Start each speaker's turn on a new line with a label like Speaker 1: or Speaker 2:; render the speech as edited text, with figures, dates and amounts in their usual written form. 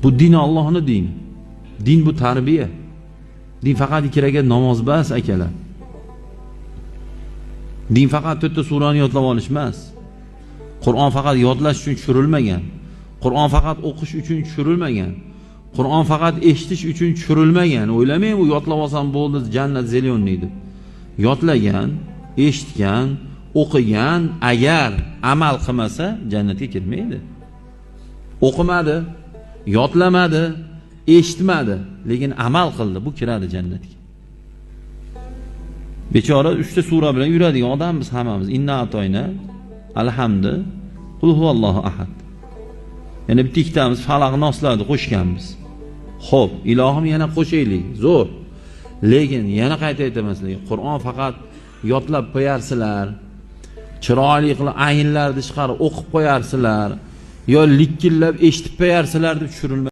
Speaker 1: Bu din Allohning dini. Din bu tarbiya. Din faqat ikiraga namoz bas, akalar. Din faqat 4 ta surani yodlab olish emas. Qur'on faqat yodlash uchun tushirilmagan. Qur'on faqat o'qish uchun tushirilmagan. Qur'on faqat eshitish uchun tushirilmagan. O'ylamang, u yodlab olsam bo'ldi, jannat zelyonni deb. Yodlagan, eshitgan, o'qigan, agar amal qilmasa jannatga kirmaydi. O'qimadi, yodlamadi, eshitmadi, lekin amal qildi, bu kiradi jannatga. Bechora 3 ta sura bilan yuradigan odammiz hammamiz. Inna atoyna, alhamdu, qul huvallohu ahad. Yana bitta ikkitamiz falaq noslarni qo'shganmiz. Xo'p, ilohim yana qo'shaylik, zo'r. Lekin yana qayta aytaman sizlarga, Qur'on faqat yodlab qo'yarsizlar, chiroyli qilib ayinlarni chiqarib o'qib qo'yarsizlar, yo likkillab eshitib qo'yarsizlar deb tushirilmaydi.